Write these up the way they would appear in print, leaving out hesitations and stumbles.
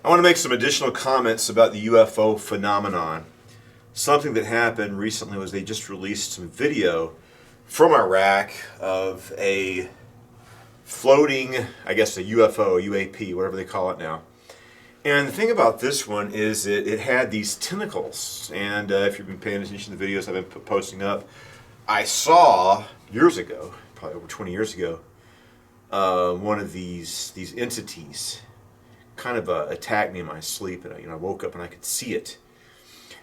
I want to make some additional comments about the UFO phenomenon. Something that happened recently was they just released some video from Iraq of a floating, I guess a UFO, UAP, whatever they call it now. And the thing about this one is it had these tentacles. And if you've been paying attention to the videos I've been posting up, I saw years ago, probably over 20 years ago, one of these entities kind of attacked me in my sleep, and I woke up and I could see it.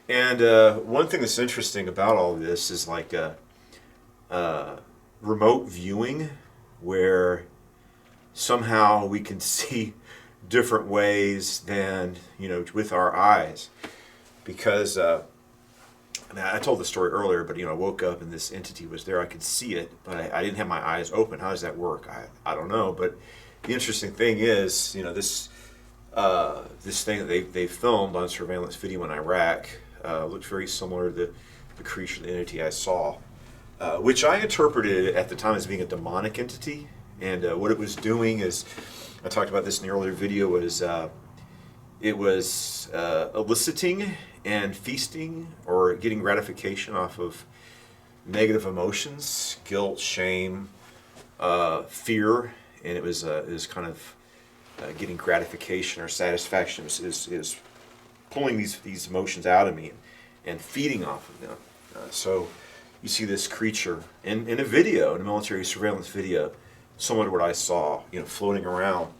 And one thing that's interesting about all of this is like remote viewing, where somehow we can see different ways than with our eyes. Because I told the story earlier, but I woke up and this entity was there. I could see it, but I didn't have my eyes open. How does that work? I don't know. But the interesting thing is, this thing that they filmed on surveillance video in Iraq looked very similar to the creature, the entity I saw, which I interpreted at the time as being a demonic entity. And what it was doing is, I talked about this in the earlier video, was it was eliciting and feasting or getting gratification off of negative emotions, guilt, shame, fear, and it was kind of getting gratification or satisfaction. Is pulling these emotions out of me and feeding off of them. So you see this creature in a video, in a military surveillance video, similar to what I saw, floating around.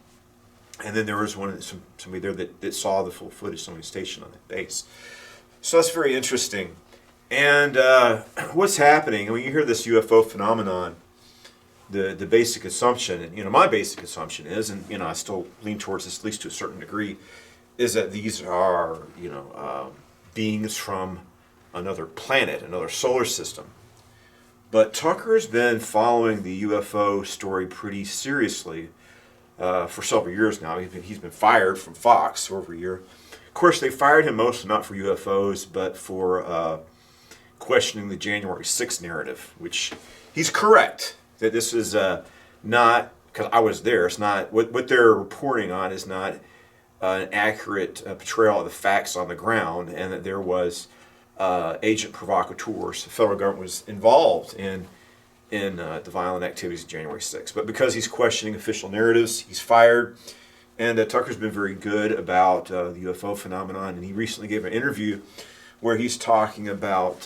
And then there was somebody there that saw the full footage, somebody stationed on that base. So that's very interesting. And what's happening, when you hear this UFO phenomenon, the basic assumption, and my basic assumption is, and I still lean towards this at least to a certain degree, is that these are beings from another planet, another solar system. But Tucker's been following the UFO story pretty seriously for several years now. He's been fired from Fox for over a year. Of course, they fired him mostly not for UFOs, but for questioning the January 6th narrative, which he's correct that this is not, because I was there, it's not, what they're reporting on is not an accurate portrayal of the facts on the ground, and that there was agent provocateurs. The federal government was involved in the violent activities of January 6th. But because he's questioning official narratives, he's fired. And Tucker's been very good about the UFO phenomenon, and he recently gave an interview where he's talking about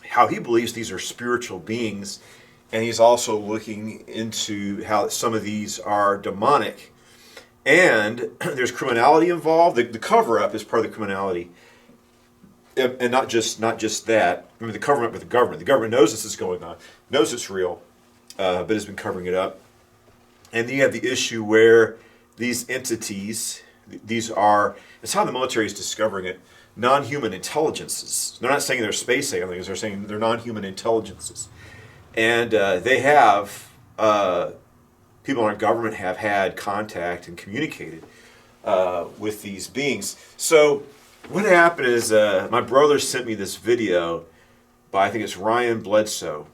how he believes these are spiritual beings, and he's also looking into how some of these are demonic. And there's criminality involved. The cover-up is part of the criminality. And not just that. I mean, the cover-up with the government. The government knows this is going on, knows it's real, but has been covering it up. And then you have the issue where these entities, it's how the military is discovering it, non-human intelligences. They're not saying they're space aliens, they're saying they're non-human intelligences. And they have, people in our government have had contact and communicated with these beings. So what happened is my brother sent me this video by, I think it's Ryan Bledsoe,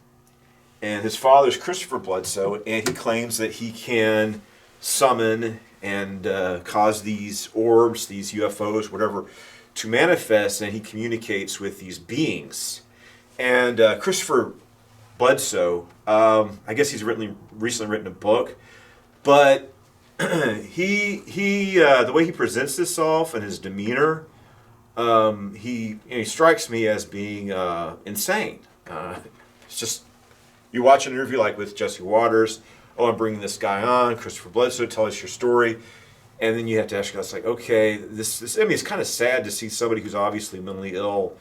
and his father's Christopher Bledsoe, and he claims that he can summon and cause these orbs, these UFOs, whatever, to manifest, and he communicates with these beings. And Christopher Bledsoe, I guess he's recently written a book, but he the way he presents himself and his demeanor, he strikes me as being insane. It's just, you watch an interview like with Jesse Waters, I'm bringing this guy on, Christopher Bledsoe, tell us your story, and then you have to ask yourself, like, okay, this. I mean, it's kind of sad to see somebody who's obviously mentally ill,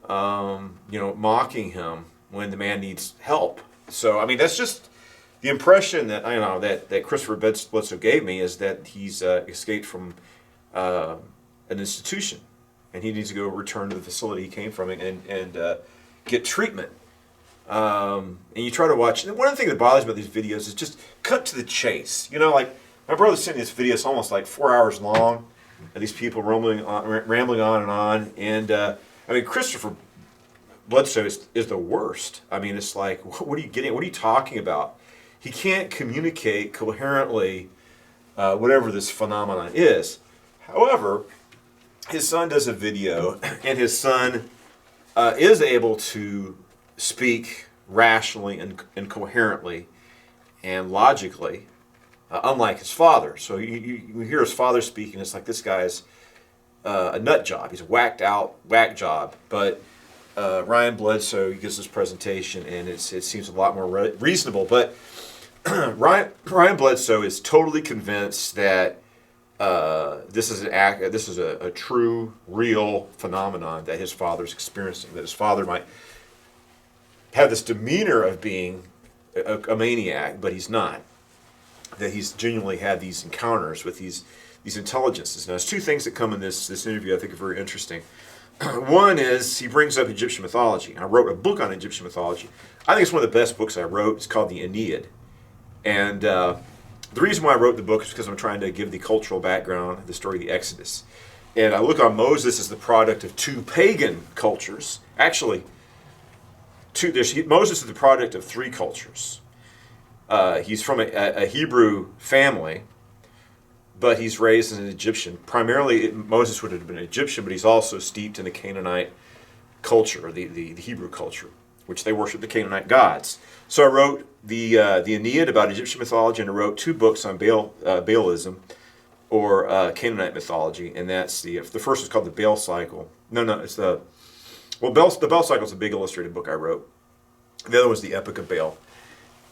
mocking him when the man needs help. So, I mean, that's just the impression that that Christopher Bledsoe gave me, is that he's escaped from an institution, and he needs to go return to the facility he came from and get treatment. And you try to watch. And one of the things that bothers me about these videos is just cut to the chase. Like my brother sent me this video. It's almost like 4 hours long, and these people rambling on and on. And Christopher Bledsoe is the worst. I mean, it's like, what are you getting? What are you talking about? He can't communicate coherently, whatever this phenomenon is. However, his son does a video, and his son is able to speak rationally and coherently and logically, unlike his father. So you hear his father speaking, it's like this guy's a nut job. He's a whacked out whack job. But Ryan Bledsoe, he gives this presentation, and it seems a lot more reasonable. But Ryan Bledsoe is totally convinced that this is a true, real phenomenon that his father's experiencing. That his father might have this demeanor of being a maniac, but he's not. That he's genuinely had these encounters with these intelligences. Now, there's two things that come in this interview I think are very interesting. One is he brings up Egyptian mythology. I wrote a book on Egyptian mythology. I think it's one of the best books I wrote. It's called the Aeneid. And the reason why I wrote the book is because I'm trying to give the cultural background of the story of the Exodus. And I look on Moses as the product of two pagan cultures. Actually, Moses is the product of three cultures. He's from a Hebrew family, but he's raised as an Egyptian. Primarily, Moses would have been an Egyptian, but he's also steeped in the Canaanite culture, the Hebrew culture, which they worship the Canaanite gods. So I wrote the Aeneid about Egyptian mythology, and I wrote two books on Baalism, or Canaanite mythology, and that's the first is called the Baal Cycle. It's the Baal Cycle is a big illustrated book I wrote. The other was the Epic of Baal.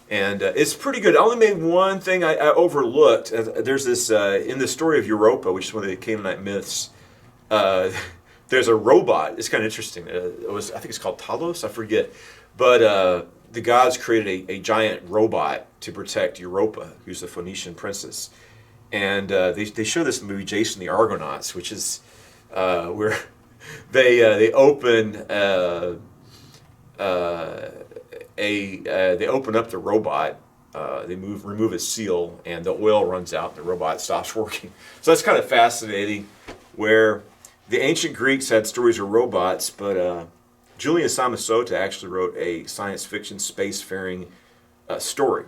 And it's pretty good. I only made one thing I overlooked. There's this, in the story of Europa, which is one of the Canaanite myths, there's a robot. It's kind of interesting. I think it's called Talos, I forget. But the gods created a giant robot to protect Europa, who's the Phoenician princess. And they show this in the movie Jason the Argonauts, which is where they open... they open up the robot, they remove a seal, and the oil runs out, and the robot stops working. So that's kind of fascinating, where the ancient Greeks had stories of robots, but Julian Samosata actually wrote a science fiction spacefaring story.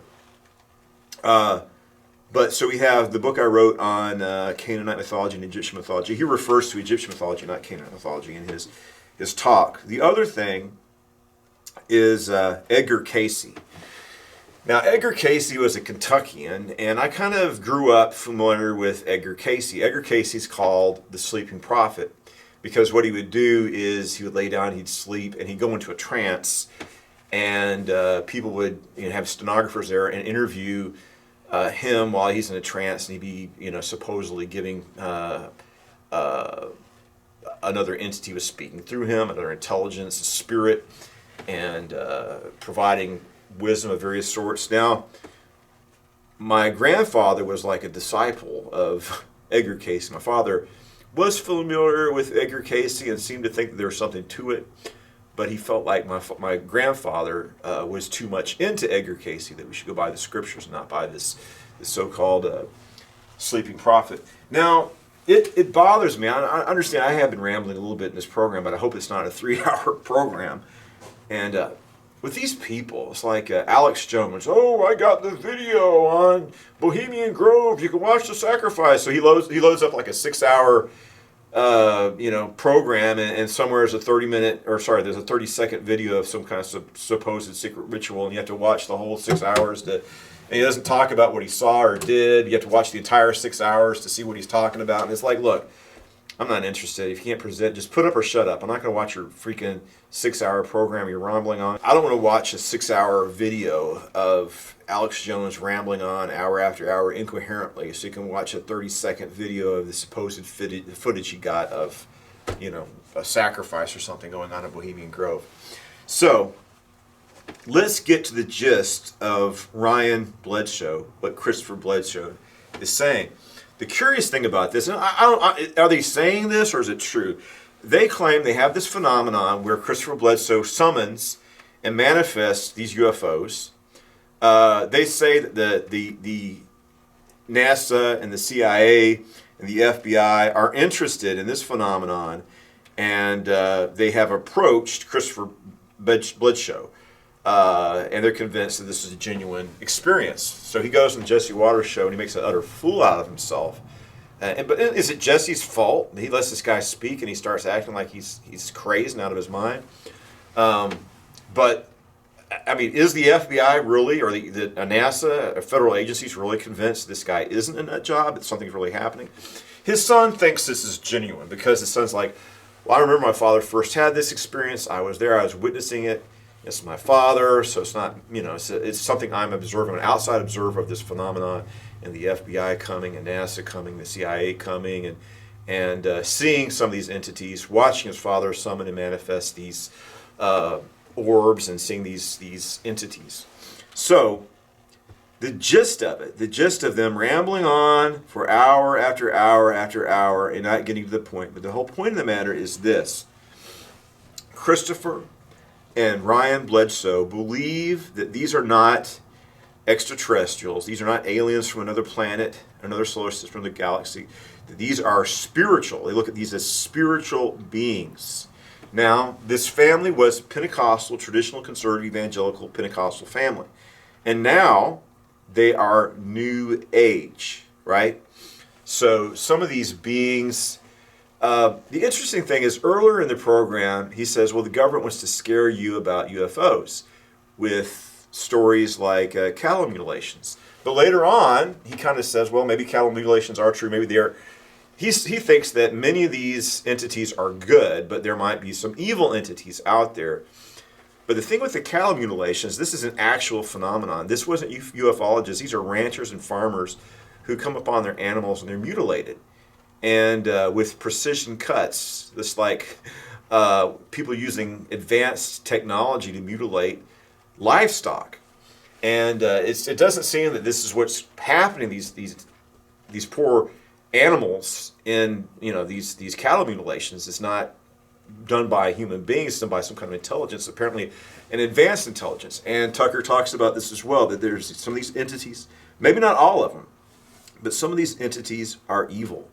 But so we have the book I wrote on Canaanite mythology and Egyptian mythology. He refers to Egyptian mythology, not Canaanite mythology, in his talk. The other thing is Edgar Casey. Now, Edgar Casey was a Kentuckian, and I kind of grew up familiar with Edgar Casey. Edgar Casey's called the sleeping prophet because what he would do is he would lay down, he'd sleep, and he'd go into a trance, and people would have stenographers there and interview him while he's in a trance, and he'd be supposedly giving another entity was speaking through him, another intelligence, a spirit, and providing wisdom of various sorts. Now, my grandfather was like a disciple of Edgar Casey. My father was familiar with Edgar Casey and seemed to think that there was something to it, but he felt like my grandfather was too much into Edgar Casey, that we should go by the scriptures and not by this so-called sleeping prophet. Now, it bothers me. I understand I have been rambling a little bit in this program, but I hope it's not a 3-hour program. And with these people, it's like Alex Jones. Oh, I got the video on Bohemian Grove. You can watch the sacrifice. So he loads up like a 6-hour program, and somewhere is a 30 there's a 30-second video of some kind of supposed secret ritual, and you have to watch the whole 6 hours and he doesn't talk about what he saw or did. You have to watch the entire 6 hours to see what he's talking about. And it's like, look, I'm not interested. If you can't present, just put up or shut up. I'm not going to watch your freaking 6-hour program you're rambling on. I don't want to watch a 6-hour video of Alex Jones rambling on hour after hour incoherently, so you can watch a 30-second video of the supposed footage he got of, a sacrifice or something going on in Bohemian Grove. So, let's get to the gist of Ryan Bledsoe, what Christopher Bledsoe is saying. The curious thing about this, and are they saying this or is it true? They claim they have this phenomenon where Christopher Bledsoe summons and manifests these UFOs. They say that the NASA and the CIA and the FBI are interested in this phenomenon, and they have approached Christopher Bledsoe, and they're convinced that this is a genuine experience. So he goes on the Jesse Waters show and he makes an utter fool out of himself, But is it Jesse's fault? He lets this guy speak and he starts acting like he's crazed and out of his mind. But I mean, is the FBI really, or the NASA, or federal agencies really convinced this guy isn't a nut job, that something's really happening? His son thinks this is genuine because his son's like, well, I remember my father first had this experience. I was there. I was witnessing it. It's my father, so it's not, it's something I'm observing, an outside observer of this phenomenon, and the FBI coming, and NASA coming, the CIA coming, and seeing some of these entities, watching his father summon and manifest these orbs, and seeing these entities. So the gist of it, the gist of them rambling on for hour after hour after hour and not getting to the point, but the whole point of the matter is this: Christopher and Ryan Bledsoe believe that these are not extraterrestrials. These are not aliens from another planet, another solar system, another galaxy. That these are spiritual. They look at these as spiritual beings. Now, this family was Pentecostal, traditional, conservative, evangelical, Pentecostal family. And now they are New Age, right? So some of these beings... the interesting thing is, earlier in the program, he says, well, the government wants to scare you about UFOs with stories like cattle mutilations. But later on, he kind of says, well, maybe cattle mutilations are true, maybe they are. He thinks that many of these entities are good, but there might be some evil entities out there. But the thing with the cattle mutilations, this is an actual phenomenon. This wasn't ufologists. These are ranchers and farmers who come upon their animals and they're mutilated. And with precision cuts, this like people using advanced technology to mutilate livestock, and it doesn't seem that this is what's happening. These poor animals in these cattle mutilations is not done by human beings. It's done by some kind of intelligence, apparently an advanced intelligence. And Tucker talks about this as well, that there's some of these entities, maybe not all of them, but some of these entities are evil.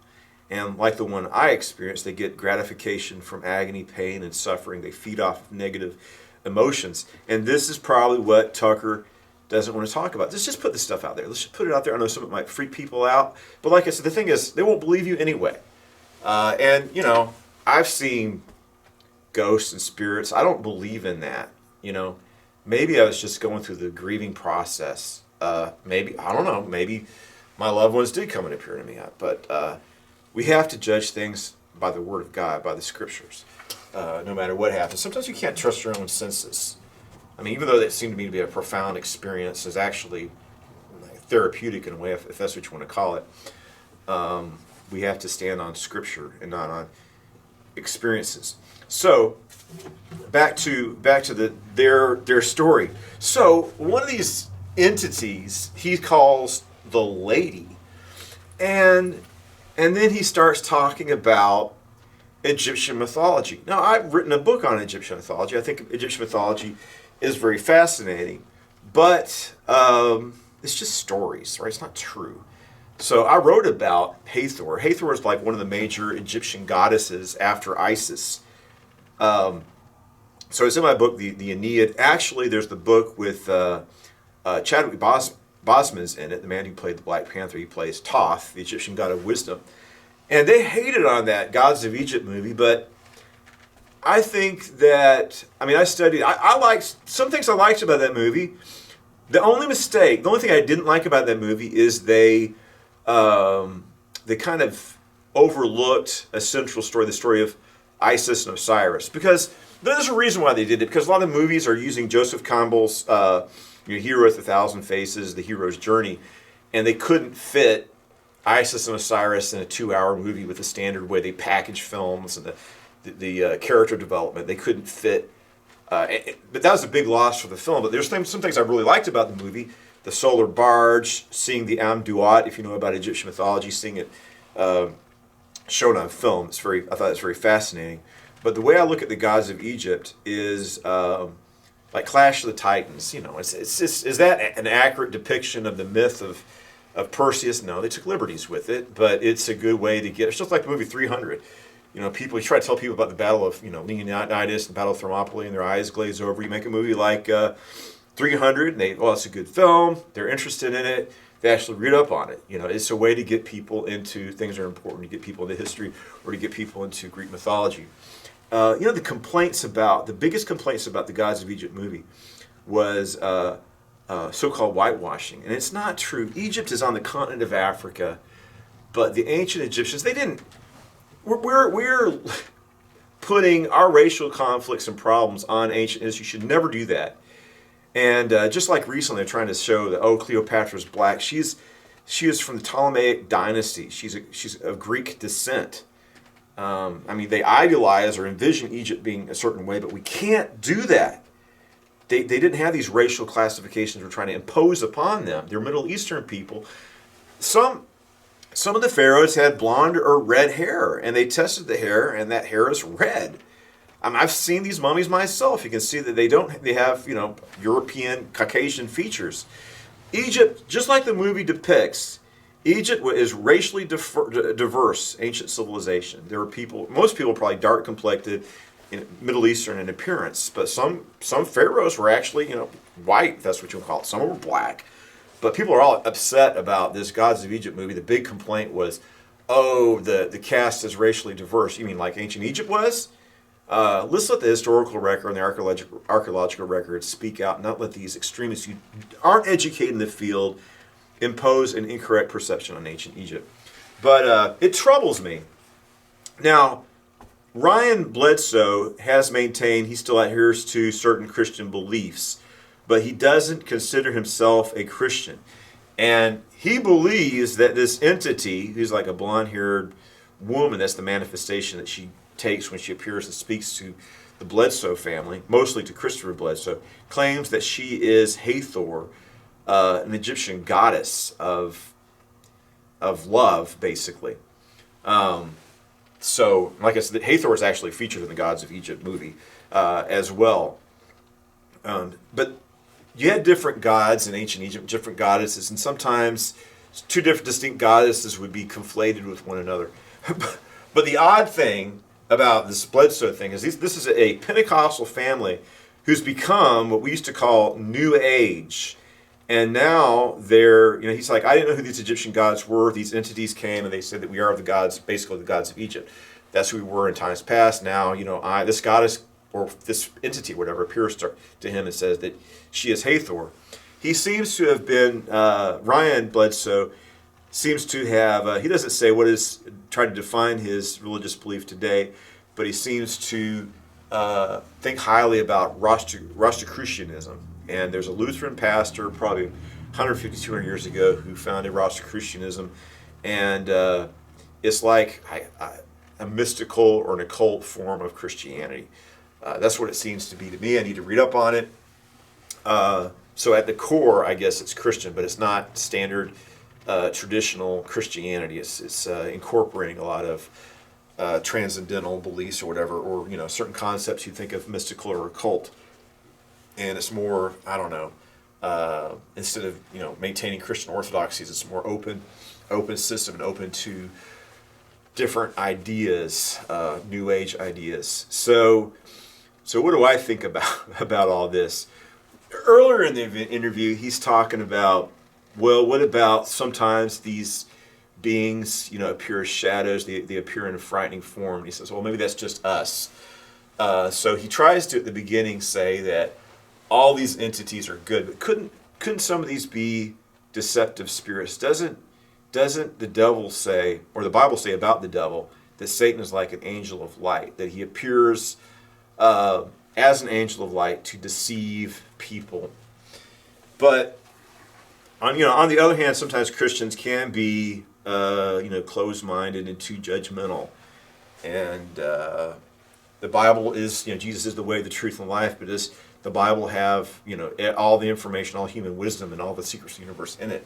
And like the one I experienced, they get gratification from agony, pain, and suffering. They feed off of negative emotions. And this is probably what Tucker doesn't want to talk about. Let's just put this stuff out there. Let's just put it out there. I know some of it might freak people out. But like I said, the thing is, they won't believe you anyway. I've seen ghosts and spirits. I don't believe in that. Maybe I was just going through the grieving process. Maybe, I don't know, maybe my loved ones did come and appear to me. But we have to judge things by the Word of God, by the Scriptures, no matter what happens. Sometimes you can't trust your own senses. I mean, even though that seemed to me to be a profound experience, is actually therapeutic in a way, if that's what you want to call it. We have to stand on Scripture and not on experiences. So, back to their story. So, one of these entities he calls the Lady, and then he starts talking about Egyptian mythology. Now, I've written a book on Egyptian mythology. I think Egyptian mythology is very fascinating, but it's just stories, right? It's not true. So I wrote about Hathor. Hathor is like one of the major Egyptian goddesses after Isis. So it's in my book, the Aeneid. Actually, there's the book with Chadwick Boseman's in it, the man who played the Black Panther. He plays Thoth, the Egyptian god of wisdom. And they hated on that Gods of Egypt movie, but I think that, I liked, some things I liked about that movie. The only thing I didn't like about that movie is they kind of overlooked a central story, the story of Isis and Osiris. Because there's a reason why they did it, because a lot of movies are using Joseph Campbell's Hero with a Thousand Faces, The Hero's Journey, and they couldn't fit Isis and Osiris in a 2-hour movie with the standard way they package films and the character development. They couldn't fit, but that was a big loss for the film. But there's some things I really liked about the movie. The solar barge, seeing the Amduat, if you know about Egyptian mythology, seeing it shown on film. I thought it's very fascinating. But the way I look at the gods of Egypt is like Clash of the Titans. Is that an accurate depiction of the myth of Perseus? No, they took liberties with it, but it's a good way to get. It's just like the movie 300. You try to tell people about the Battle of Leonidas and the Battle of Thermopylae, and their eyes glaze over. You make a movie like 300, and it's a good film. They're interested in it. they actually read up on it. It's a way to get people into things that are important, to get people into history, or to get people into Greek mythology. The biggest complaints about the Gods of Egypt movie was so-called whitewashing. And it's not true. Egypt is on the continent of Africa, but the ancient Egyptians, we're putting our racial conflicts and problems on ancient history. You should never do that. And just like recently, they're trying to show that, Cleopatra's black. She is from the Ptolemaic dynasty. She's of Greek descent. They idealize or envision Egypt being a certain way, but we can't do that. They didn't have these racial classifications we're trying to impose upon them. They're Middle Eastern people. Some of the pharaohs had blonde or red hair, and they tested the hair, and that hair is red. I've seen these mummies myself. You can see that they have, European, Caucasian features. Egypt, just like the movie depicts, Egypt is racially diverse, ancient civilization. There were most people are probably dark complected, Middle Eastern in appearance, but some pharaohs were actually, white, if that's what you would call it. Some were black. But people are all upset about this Gods of Egypt movie. The big complaint was, the cast is racially diverse. You mean like ancient Egypt was? Let's let the historical record and the archaeological records speak out, not let these extremists who aren't educated in the field impose an incorrect perception on ancient Egypt. But it troubles me. Now, Ryan Bledsoe has maintained he still adheres to certain Christian beliefs, but he doesn't consider himself a Christian. And he believes that this entity, who's like a blonde-haired woman, that's the manifestation that she takes when she appears and speaks to the Bledsoe family, mostly to Christopher Bledsoe, claims that she is Hathor, an Egyptian goddess of love, basically. So, like I said, Hathor is actually featured in the Gods of Egypt movie as well. But you had different gods in ancient Egypt, different goddesses, and sometimes two different distinct goddesses would be conflated with one another. But the odd thing about this Bledsoe thing is this is a Pentecostal family who's become what we used to call New Age. And now he's like, I didn't know who these Egyptian gods were. These entities came and they said that we are the gods, basically the gods of Egypt. That's who we were in times past. Now, this goddess or this entity, whatever, appears to him and says that she is Hathor. He seems to have been, Ryan Bledsoe seems to have, he doesn't say what is, trying to define his religious belief today, but he seems to think highly about Rosicrucianism. And there's a Lutheran pastor, probably 150, 200 years ago, who founded Rosicrucianism. And it's like a mystical or an occult form of Christianity. That's what it seems to be to me. I need to read up on it. So at the core, I guess it's Christian, but it's not standard traditional Christianity. It's incorporating a lot of transcendental beliefs or whatever, or certain concepts you think of mystical or occult. And it's more, I don't know, instead of maintaining Christian orthodoxies, it's more open system and open to different ideas, New Age ideas. So what do I think about all this? Earlier in the interview, he's talking about, well, what about sometimes these beings, appear as shadows, they appear in a frightening form. And he says, well, maybe that's just us. So he tries to, at the beginning, say that all these entities are good, but couldn't some of these be deceptive spirits? Doesn't the devil say, or the Bible say about the devil, that Satan is like an angel of light, that he appears as an angel of light to deceive people? But on the other hand, sometimes Christians can be closed-minded and too judgmental, and the Bible is, Jesus is the way, the truth, and life, but does the Bible have all the information, all human wisdom, and all the secrets of the universe in it?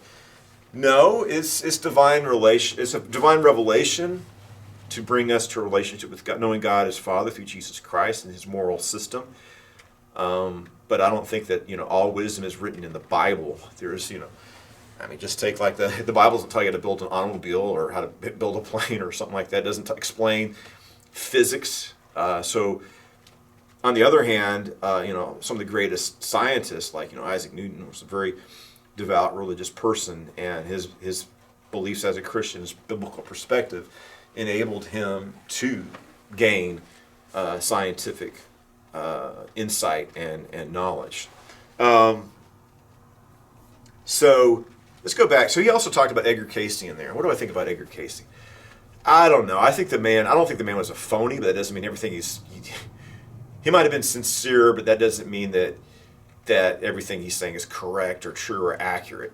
No, it's divine relation. It's a divine revelation to bring us to a relationship with God, knowing God as Father through Jesus Christ and His moral system. But I don't think that all wisdom is written in the Bible. There's just take like the Bible doesn't tell you how to build an automobile or how to build a plane or something like that. It doesn't explain physics. So on the other hand, some of the greatest scientists, like Isaac Newton, was a very devout religious person, and his beliefs as a Christian, his biblical perspective, enabled him to gain scientific insight and knowledge. So let's go back. So he also talked about Edgar Casey in there. What do I think about Edgar Casey? I don't know. I don't think the man was a phony, but that doesn't mean everything he might have been sincere, but that doesn't mean that everything he's saying is correct or true or accurate.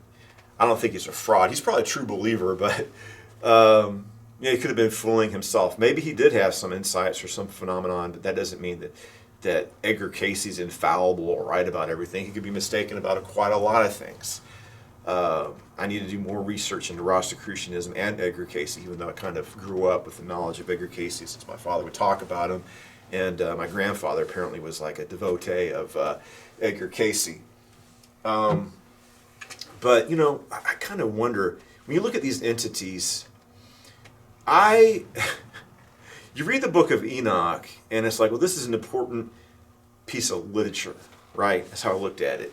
I don't think he's a fraud. He's probably a true believer, but he could have been fooling himself. Maybe he did have some insights or some phenomenon, but that doesn't mean that Edgar Casey's infallible or right about everything. He could be mistaken about quite a lot of things. I need to do more research into Rosicrucianism and Edgar Casey, even though I kind of grew up with the knowledge of Edgar Casey since my father would talk about him, and my grandfather apparently was like a devotee of Edgar Casey. But, I kind of wonder, when you look at these entities, you read the book of Enoch, and it's like, well, this is an important piece of literature, right? That's how I looked at it.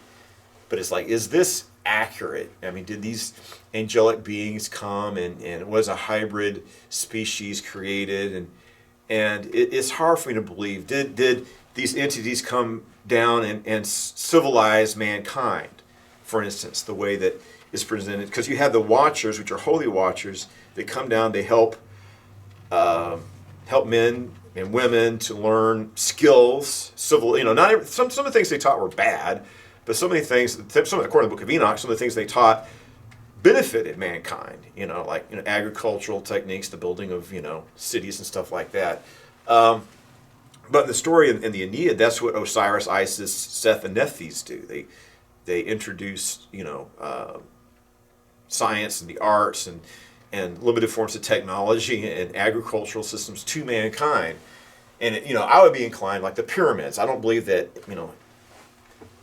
But it's like, is this accurate? I mean, did these angelic beings come, and was a hybrid species created? And it's hard for me to believe. Did these entities come down and civilize mankind, for instance, the way that is presented? Because you have the Watchers, which are holy watchers. They come down, they help men and women to learn skills, not some of the things they taught were bad, but according to the Book of Enoch, some of the things they taught benefited mankind, like agricultural techniques, the building of cities and stuff like that. But in the story in the Aeneid, that's what Osiris, Isis, Seth, and Nephthys do. They introduce science and the arts and limited forms of technology and agricultural systems to mankind. And I would be inclined, like the pyramids. I don't believe that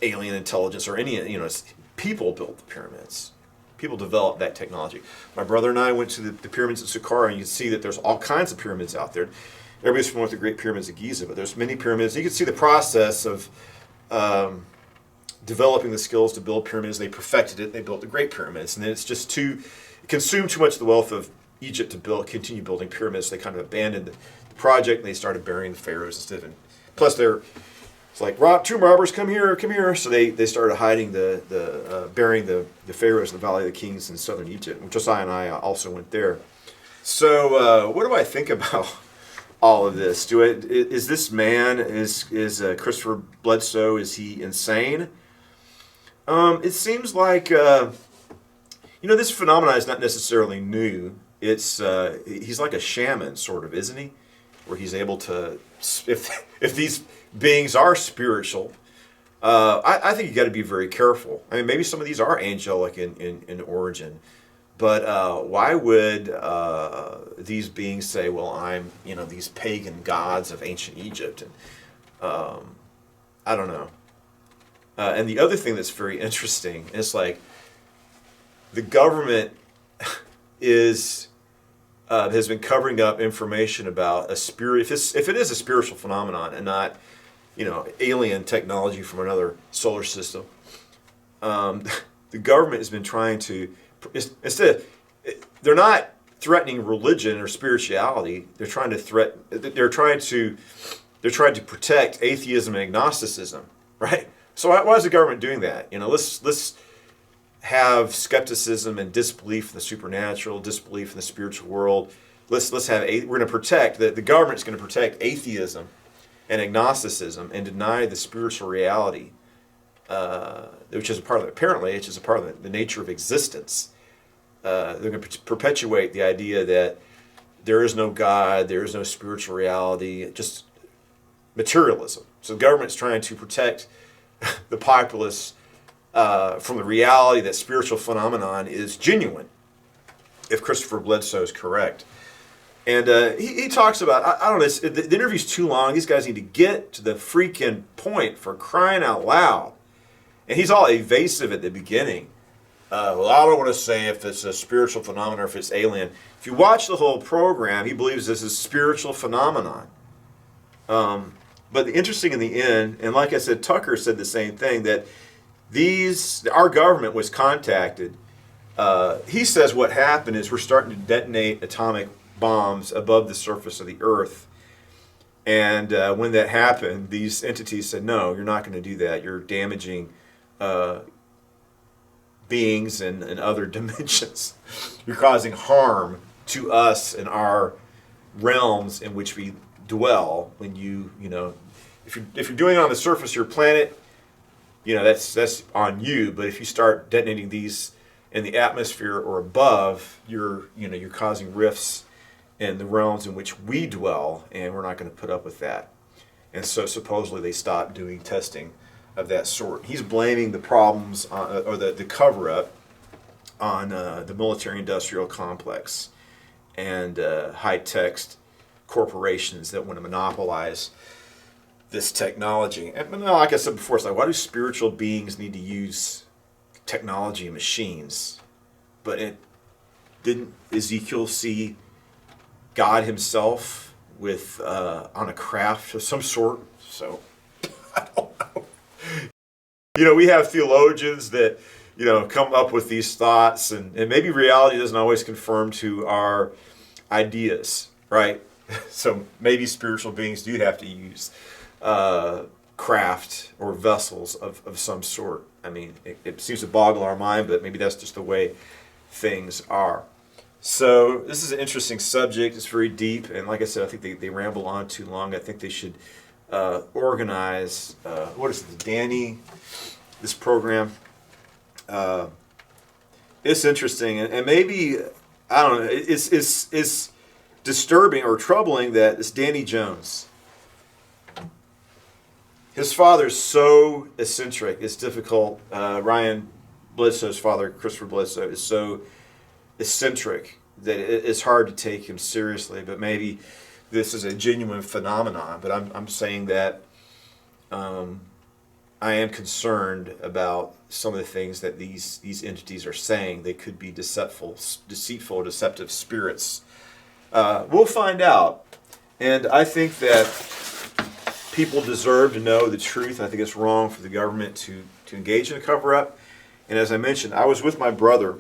alien intelligence or any people built the pyramids. People developed that technology. My brother and I went to the pyramids at Saqqara, and you see that there's all kinds of pyramids out there. Everybody's familiar with the Great Pyramids of Giza, but there's many pyramids. You can see the process of developing the skills to build pyramids. They perfected it. They built the Great Pyramids, and then it's just it consumed too much of the wealth of Egypt to continue building pyramids. They kind of abandoned the project, and they started burying the pharaohs instead. And plus, it's like, tomb robbers, come here. So they started hiding burying the pharaohs in the Valley of the Kings in southern Egypt. Josiah and I also went there. So what do I think about all of this? Is this man, is Christopher Bledsoe, is he insane? It seems like, this phenomenon is not necessarily new. He's like a shaman, sort of, isn't he? Where he's able to, if these beings are spiritual, I think you got to be very careful. I mean, maybe some of these are angelic in origin, but why would these beings say, "Well, I'm these pagan gods of ancient Egypt"? And I don't know. And the other thing that's very interesting is like the government has been covering up information about a spirit. If it is a spiritual phenomenon and not alien technology from another solar system, the government has been trying to, instead, they're not threatening religion or spirituality. They're trying to protect atheism and agnosticism, right? So why is the government doing that? Let's have skepticism and disbelief in the supernatural, disbelief in the spiritual world. We're going to protect the government's going to protect atheism and agnosticism and deny the spiritual reality, which is a part of the nature of existence. They're going to perpetuate the idea that there is no God, there is no spiritual reality, just materialism. So the government's trying to protect the populace from the reality that spiritual phenomenon is genuine, if Christopher Bledsoe is correct. And he talks about, I don't know, the interview's too long. These guys need to get to the freaking point, for crying out loud. And he's all evasive at the beginning. Well, I don't want to say if it's a spiritual phenomenon or if it's alien. If you watch the whole program, he believes this is a spiritual phenomenon. But the interesting in the end, and like I said, Tucker said the same thing, that our government was contacted. He says what happened is we're starting to detonate atomic bombs above the surface of the Earth. And when that happened, these entities said, no, you're not going to do that. You're damaging beings in other dimensions. You're causing harm to us and our realms in which we dwell. When if you're doing it on the surface of your planet, that's on you. But if you start detonating these in the atmosphere or above, you're causing rifts in the realms in which we dwell, and we're not going to put up with that. And so supposedly they stopped doing testing of that sort. He's blaming the problems or the cover-up on the military-industrial complex and high-tech corporations that want to monopolize this technology. And like I said before, it's like, why do spiritual beings need to use technology and machines? But didn't Ezekiel see God himself with on a craft of some sort? So I don't know. We have theologians that come up with these thoughts, and maybe reality doesn't always conform to our ideas, right? So maybe spiritual beings do have to use craft or vessels of some sort. I mean, it seems to boggle our mind, but maybe that's just the way things are. So this is an interesting subject. It's very deep, and like I said, I think they ramble on too long. I think they should organize, what is it, Danny, this program. It's interesting, and maybe, I don't know, it's disturbing or troubling that it's Danny Jones. His father's so eccentric, it's difficult. Ryan Bledsoe's father, Christopher Bledsoe, is so eccentric that it's hard to take him seriously. But maybe this is a genuine phenomenon. But I'm saying that I am concerned about some of the things that these entities are saying. They could be deceitful, deceptive spirits. We'll find out. And I think that people deserve to know the truth. I think it's wrong for the government to engage in a cover-up. And as I mentioned, I was with my brother,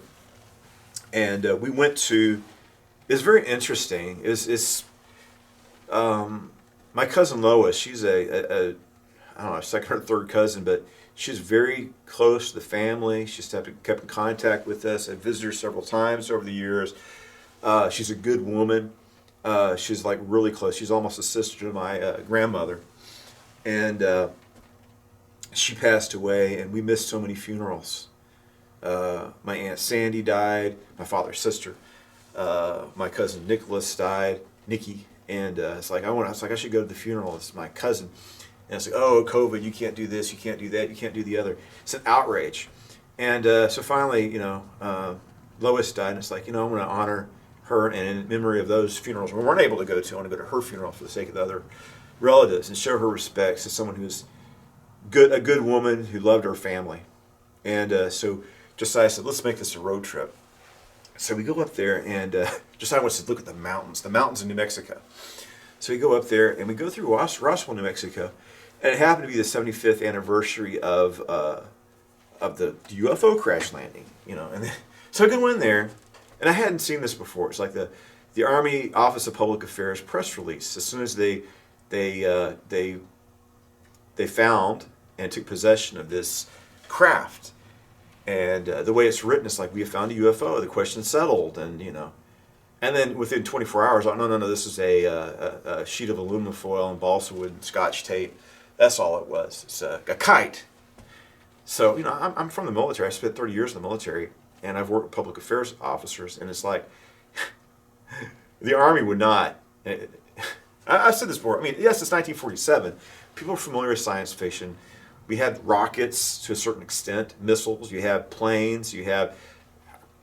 and we went to, it's very interesting. It's my cousin Lois, she's I don't know, second or third cousin, but she's very close to the family. She's kept in contact with us. I visited her several times over the years. She's a good woman. She's like really close. She's almost a sister to my grandmother. And she passed away, and we missed so many funerals. My Aunt Sandy died, my father's sister. My cousin Nicholas died, Nikki, and it's like I should go to the funeral. It's my cousin, and it's like, oh, COVID, you can't do this, you can't do that, you can't do the other. It's an outrage, and so finally, Lois died, and it's like, I'm going to honor her, and in memory of those funerals we weren't able to go to, I want to go to her funeral for the sake of the other relatives and show her respects as someone who's a good woman who loved her family. And so Josiah said, let's make this a road trip. So we go up there, and Josiah wants to look at the mountains in New Mexico. So we go up there, and we go through Roswell, New Mexico, and it happened to be the 75th anniversary of the UFO crash landing, And so I go in there, and I hadn't seen this before. It's like the Army Office of Public Affairs press release. As soon as they found and took possession of this craft, and the way it's written, it's like, we have found a UFO. The question's settled, and and then within 24 hours, oh no, this is a sheet of aluminum foil and balsa wood and Scotch tape. That's all it was. It's a kite. So I'm from the military. I spent 30 years in the military, and I've worked with public affairs officers, and it's like the Army would not. I've said this before. I mean, yes, it's 1947. People are familiar with science fiction. We had rockets to a certain extent, missiles. You have planes. You have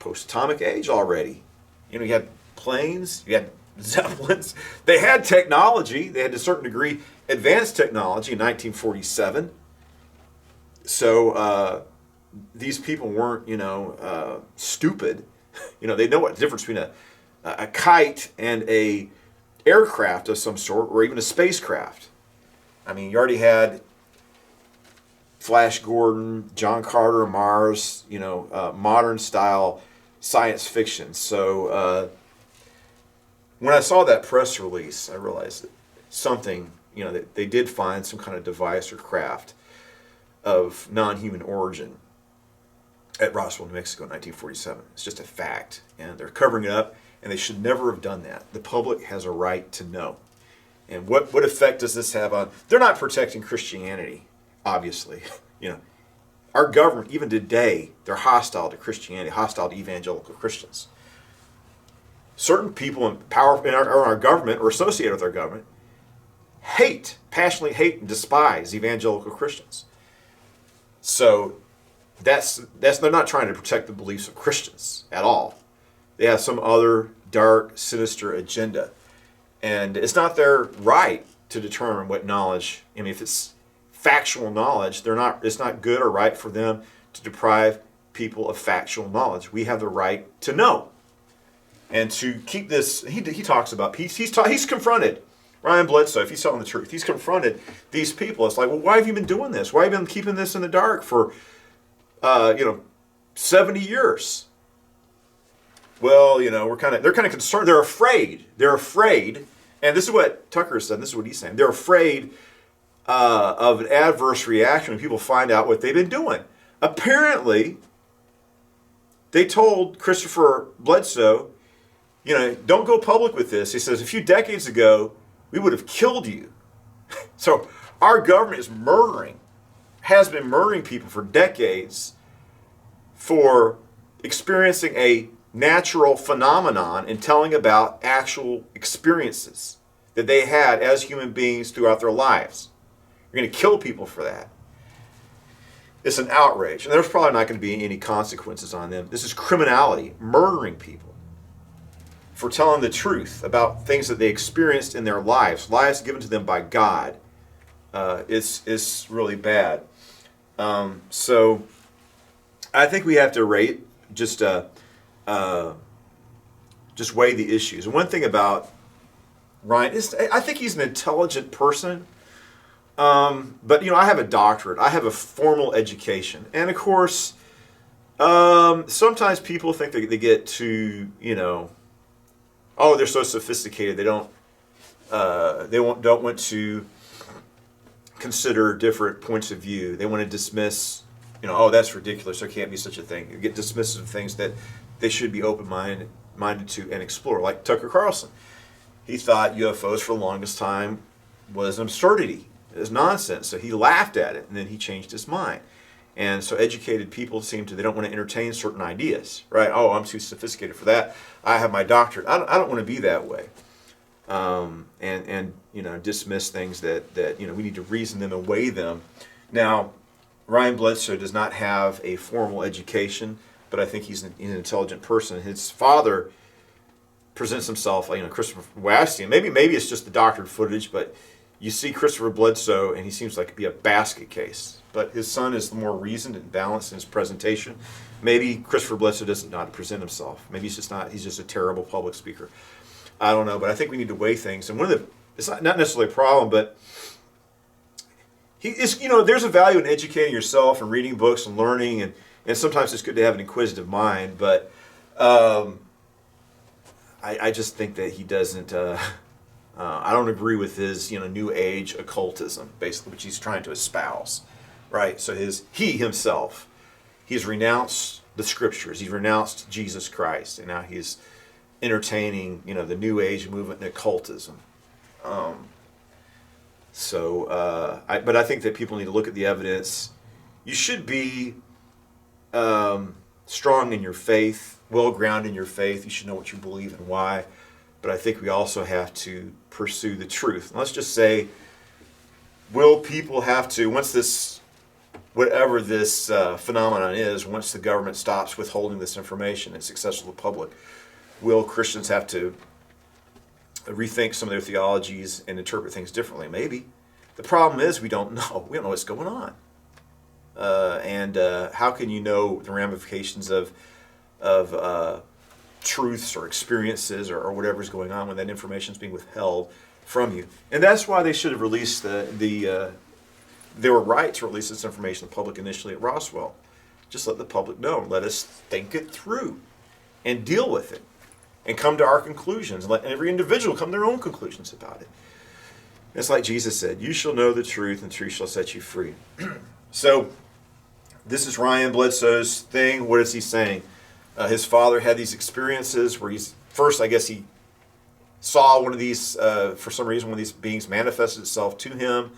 post-atomic age already. You had planes. You had zeppelins. They had technology. They had to a certain degree advanced technology in 1947. So these people weren't, stupid. They know what the difference between a kite and a aircraft of some sort, or even a spacecraft. I mean, you already had Flash Gordon, John Carter, Mars, modern style science fiction. So when I saw that press release, I realized that something, that they did find some kind of device or craft of non-human origin at Roswell, New Mexico in 1947. It's just a fact. And they're covering it up, and they should never have done that. The public has a right to know. And what effect does this have on... They're not protecting Christianity, obviously. Our government, even today, they're hostile to Christianity, hostile to evangelical Christians. Certain people in power in our government or associated with our government passionately hate and despise evangelical Christians. So they're not trying to protect the beliefs of Christians at all. They have some other dark, sinister agenda. And it's not their right to determine what knowledge, if it's factual knowledge, it's not good or right for them to deprive people of factual knowledge. We have the right to know. And to keep this, he talks about peace. He's confronted Ryan Bledsoe, if he's telling the truth. He's confronted these people. It's like, well, why have you been doing this? Why have you been keeping this in the dark for, 70 years? Well, they're kind of concerned. They're afraid. And this is what Tucker said. This is what he's saying. They're afraid of an adverse reaction when people find out what they've been doing. Apparently, they told Christopher Bledsoe, don't go public with this. He says, a few decades ago, we would have killed you. So our government has been murdering people for decades for experiencing a natural phenomenon and telling about actual experiences that they had as human beings throughout their lives. You're going to kill people for that. It's an outrage. And there's probably not going to be any consequences on them. This is criminality, murdering people for telling the truth about things that they experienced in their lives given to them by God. It's really bad. So I think we have to just weigh the issues. And one thing about Ryan is, I think he's an intelligent person. But I have a doctorate. I have a formal education, and of course, sometimes people think they get too, they're so sophisticated. They don't want to consider different points of view. They want to dismiss, that's ridiculous. There can't be such a thing. You get dismissive of things that they should be open-minded to and explore. Like Tucker Carlson, he thought UFOs for the longest time was an absurdity. It was nonsense. So he laughed at it, and then he changed his mind. And so educated people they don't want to entertain certain ideas, right? Oh, I'm too sophisticated for that. I have my doctorate. I don't want to be that way. And dismiss things that we need to reason them and weigh them. Now, Ryan Bledsoe does not have a formal education, but I think he's an intelligent person. His father presents himself, Christopher Wastian. Maybe it's just the doctored footage, but you see Christopher Bledsoe, and he seems like to be a basket case. But his son is more reasoned and balanced in his presentation. Maybe Christopher Bledsoe doesn't know how to present himself. Maybe he's just a terrible public speaker. I don't know, but I think we need to weigh things. And it's not necessarily a problem, but there's a value in educating yourself and reading books and learning, and sometimes it's good to have an inquisitive mind, but I just think that he doesn't... I don't agree with his, New Age occultism, basically, which he's trying to espouse, right? So he's renounced the Scriptures, he's renounced Jesus Christ, and now he's entertaining, the New Age movement and occultism. But I think that people need to look at the evidence. You should be strong in your faith, well-grounded in your faith. You should know what you believe and why. But I think we also have to pursue the truth. And let's just say, will people have to, whatever this phenomenon is, once the government stops withholding this information and it's accessible to the public, will Christians have to rethink some of their theologies and interpret things differently? Maybe. The problem is we don't know. We don't know what's going on. And how can you know the ramifications of truths or experiences or whatever's going on when that information is being withheld from you? And that's why they should have released the they were right to release this information to the public initially at Roswell. Just let the public know. Let us think it through and deal with it and come to our conclusions. And let every individual come to their own conclusions about it. It's like Jesus said, you shall know the truth and the truth shall set you free. So this is Ryan Bledsoe's thing. What is he saying? His father had these experiences where first, I guess he saw one of these, for some reason, one of these beings manifested itself to him.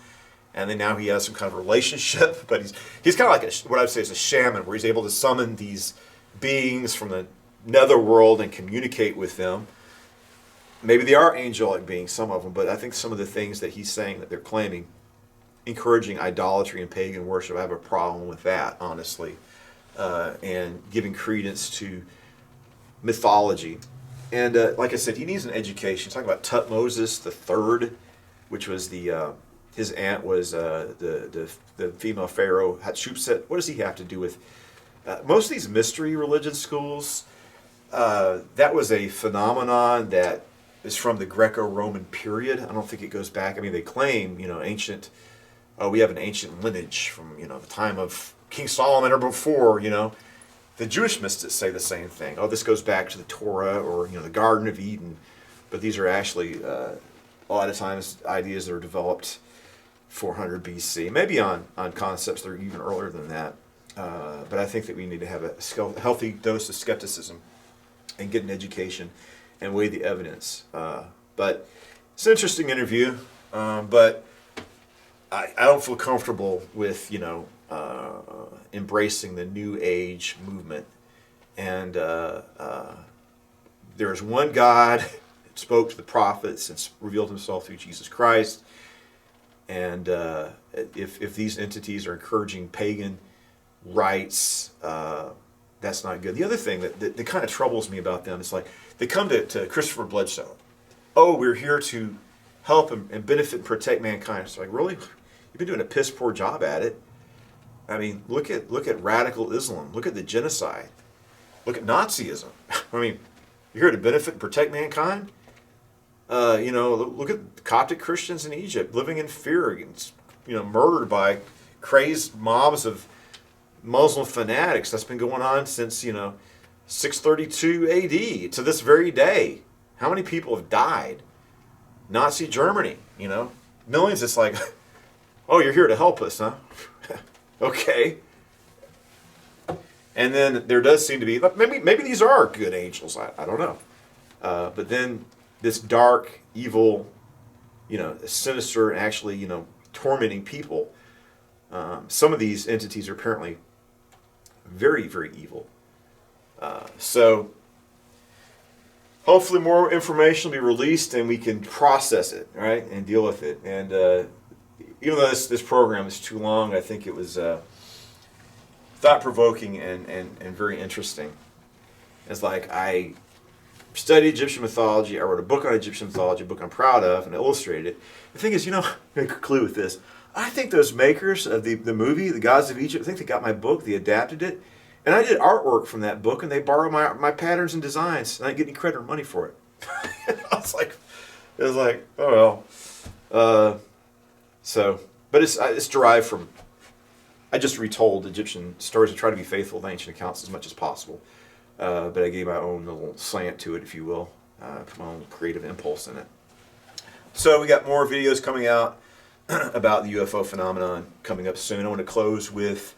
And then now he has some kind of relationship, but he's kind of like what I would say is a shaman, where he's able to summon these beings from the netherworld and communicate with them. Maybe they are angelic beings, some of them, but I think some of the things that he's saying that they're claiming, encouraging idolatry and pagan worship, I have a problem with that, honestly, and giving credence to mythology. And like I said, he needs an education. He's talking about Tutmosis the Third, which was his aunt was the female pharaoh Hatshepsut. What does he have to do with most of these mystery religion schools? That was a phenomenon that is from the Greco-Roman period. I don't think it goes back. I mean, they claim, ancient. We have an ancient lineage from the time of King Solomon or before. The Jewish mystics say the same thing. Oh, this goes back to the Torah or the Garden of Eden, but these are actually a lot of times ideas that are developed 400 BC, maybe on concepts that are even earlier than that. But I think that we need to have a healthy dose of skepticism and get an education and weigh the evidence. But it's an interesting interview, but I don't feel comfortable with, embracing the New Age movement. And there's one God that spoke to the prophets and revealed himself through Jesus Christ. And if these entities are encouraging pagan rites, that's not good. The other thing that kind of troubles me about them is like they come to Christopher Bledsoe. Oh, we're here to help and benefit and protect mankind. It's like, really? You've been doing a piss poor job at it. I mean, look at radical Islam. Look at the genocide. Look at Nazism. I mean, you're here to benefit and protect mankind? Look at Coptic Christians in Egypt living in fear, murdered by crazed mobs of Muslim fanatics. That's been going on since, 632 AD to this very day. How many people have died? Nazi Germany, millions. It's like, oh, you're here to help us, huh? Okay. And then there does seem to be, maybe these are good angels. I don't know. But then this dark, evil, sinister, and actually, tormenting people. Some of these entities are apparently very, very evil. So hopefully more information will be released and we can process it, right, and deal with it. And even though this program is too long, I think it was thought-provoking and very interesting. It's like I studied Egyptian mythology. I wrote a book on Egyptian mythology, a book I'm proud of, and I illustrated it. The thing is, make a clue with this. I think those makers of the movie, The Gods of Egypt, I think they got my book, they adapted it, and I did artwork from that book, and they borrowed my patterns and designs, and I didn't get any credit or money for it. It was like, oh well. But it's derived from, I just retold Egyptian stories and try to be faithful to ancient accounts as much as possible. But I gave my own little slant to it, if you will, put my own creative impulse in it. So we got more videos coming out about the UFO phenomenon coming up soon. I want to close with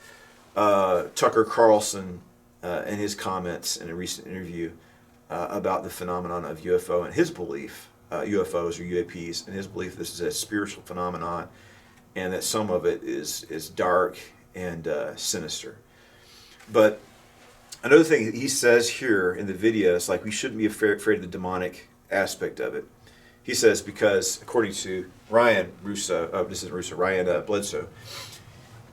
Tucker Carlson and his comments in a recent interview about the phenomenon of UFO and his belief, UFOs or UAPs, and his belief this is a spiritual phenomenon and that some of it is dark and sinister. But another thing he says here in the video is like we shouldn't be afraid of the demonic aspect of it. He says because, according to Ryan Bledsoe,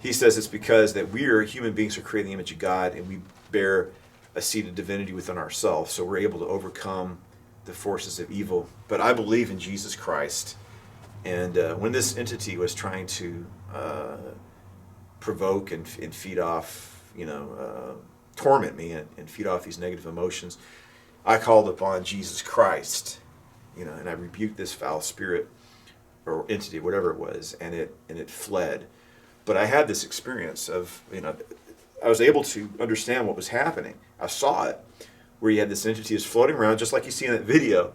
he says it's because that we are human beings who are created in the image of God and we bear a seed of divinity within ourselves, so we're able to overcome the forces of evil. But I believe in Jesus Christ, and when this entity was trying to provoke and feed off, torment me and feed off these negative emotions, I called upon Jesus Christ, and I rebuked this foul spirit or entity, whatever it was, and it fled. But I had this experience of, I was able to understand what was happening. I saw it, where you had this entity is floating around, just like you see in that video,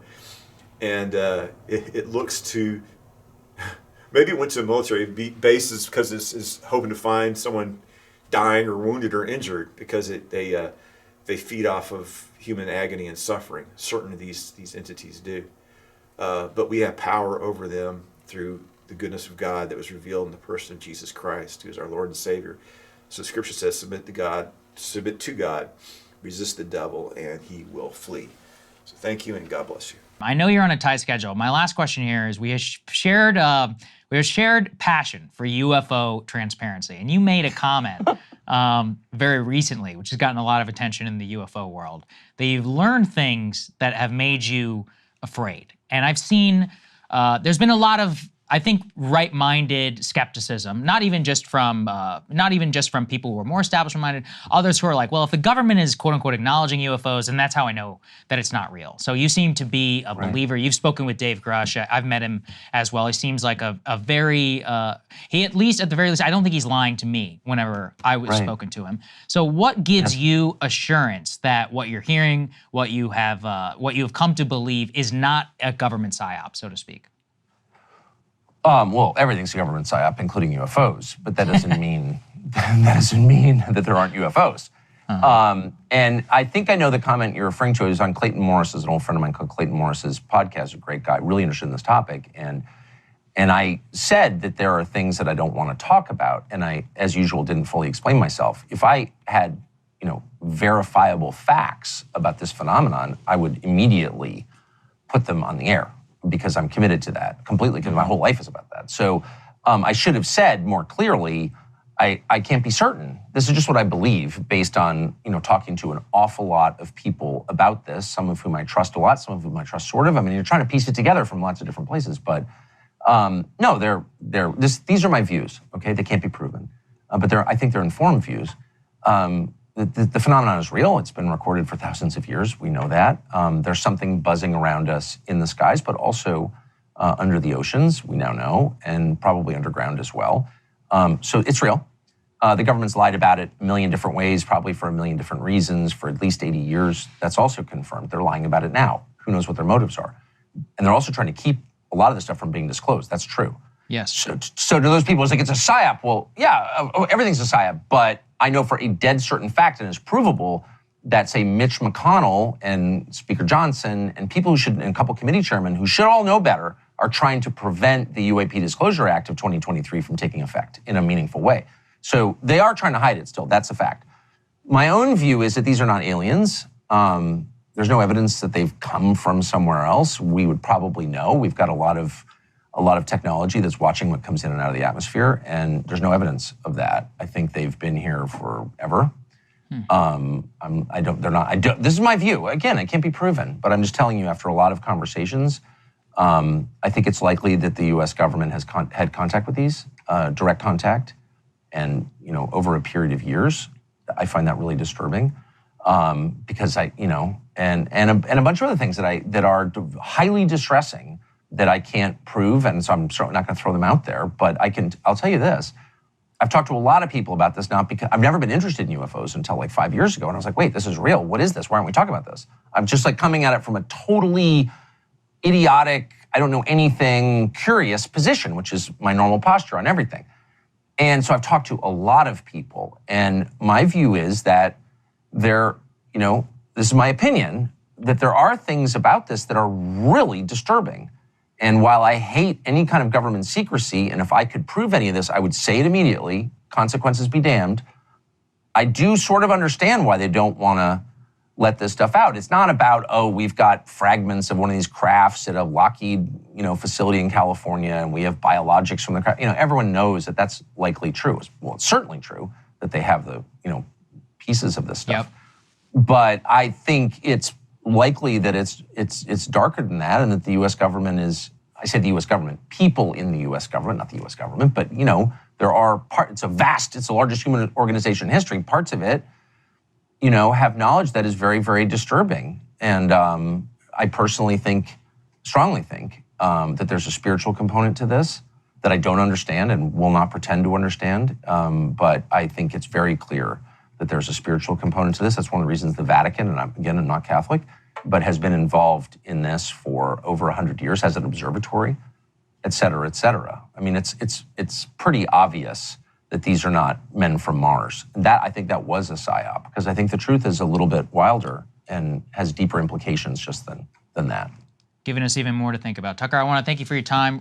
and it looks to, maybe it went to military bases because it's hoping to find someone dying or wounded or injured, because they feed off of human agony and suffering. Certain of these entities do. But we have power over them through the goodness of God that was revealed in the person of Jesus Christ, who is our Lord and Savior. So Scripture says, submit to God, resist the devil, and he will flee. So thank you, and God bless you. I know you're on a tight schedule. My last question here is, we have shared passion for UFO transparency, and you made a comment very recently, which has gotten a lot of attention in the UFO world, that you've learned things that have made you afraid. And I've seen there's been a lot of, I think, right-minded skepticism, not even just from people who are more establishment-minded, others who are like, well, if the government is quote-unquote acknowledging UFOs, and that's how I know that it's not real. So you seem to be a believer. You've spoken with Dave Grush. I've met him as well. He seems like a very, he at the very least, I don't think he's lying to me whenever I was spoken to him. So what gives you assurance that what you're hearing, what you have come to believe is not a government psyop, so to speak? Well, everything's a government psyop, including UFOs, but that doesn't mean that there aren't UFOs. And I think I know the comment you're referring to is on Clayton Morris's, an old friend of mine called Clayton Morris's podcast, a great guy, really interested in this topic. And I said that there are things that I don't want to talk about, and I, as usual, didn't fully explain myself. If I had, verifiable facts about this phenomenon, I would immediately put them on the air, because I'm committed to that completely, because my whole life is about that. So I should have said more clearly, I can't be certain. This is just what I believe based on, talking to an awful lot of people about this, some of whom I trust a lot, some of whom I trust sort of. I mean, you're trying to piece it together from lots of different places, but no, these are my views, okay? They can't be proven, but I think they're informed views. The phenomenon is real. It's been recorded for thousands of years. We know that. There's something buzzing around us in the skies, but also under the oceans, we now know, and probably underground as well. So it's real. The government's lied about it a million different ways, probably for a million different reasons, for at least 80 years. That's also confirmed. They're lying about it now. Who knows what their motives are? And they're also trying to keep a lot of this stuff from being disclosed. That's true. Yes. So to those people, it's like, it's a psyop. Well, yeah, everything's a psyop, but I know for a dead certain fact, and it's provable, that, say, Mitch McConnell and Speaker Johnson and people who should, and a couple committee chairmen who should all know better, are trying to prevent the UAP Disclosure Act of 2023 from taking effect in a meaningful way. So they are trying to hide it still. That's a fact. My own view is that these are not aliens. There's no evidence that they've come from somewhere else. We would probably know. We've got a lot of technology that's watching what comes in and out of the atmosphere, and there's no evidence of that. I think they've been here forever. This is my view. Again, it can't be proven, but I'm just telling you, after a lot of conversations, I think it's likely that the U.S. government has had contact with these, direct contact, and over a period of years. I find that really disturbing, because and a bunch of other things that are highly distressing, that I can't prove, and so I'm certainly not going to throw them out there, but I'll tell you this. I've talked to a lot of people about this, not because I've never been interested in UFOs until like 5 years ago, and I was like, wait, this is real. What is this? Why aren't we talking about this? I'm just like coming at it from a totally idiotic, I don't know anything, curious position, which is my normal posture on everything. And so I've talked to a lot of people, and my view is that this is my opinion, that there are things about this that are really disturbing. And while I hate any kind of government secrecy, and if I could prove any of this, I would say it immediately, consequences be damned, I do sort of understand why they don't want to let this stuff out. It's not about, we've got fragments of one of these crafts at a Lockheed, facility in California, and we have biologics from the craft. Everyone knows that that's likely true. Well, it's certainly true that they have the, pieces of this stuff. Yep. But I think it's likely that it's darker than that, and that the U.S. government is, I say the U.S. government, people in the U.S. government, not the U.S. government, but there are it's the largest human organization in history. Parts of it, have knowledge that is very, very disturbing. And I personally strongly think, that there's a spiritual component to this that I don't understand and will not pretend to understand. But I think it's very clear that there's a spiritual component to this. That's one of the reasons the Vatican, and I'm not Catholic, but has been involved in this for over 100 years, has an observatory, et cetera, et cetera. I mean, it's pretty obvious that these are not men from Mars. And that, I think that was a psyop, because I think the truth is a little bit wilder and has deeper implications just than that. Giving us even more to think about. Tucker, I want to thank you for your time.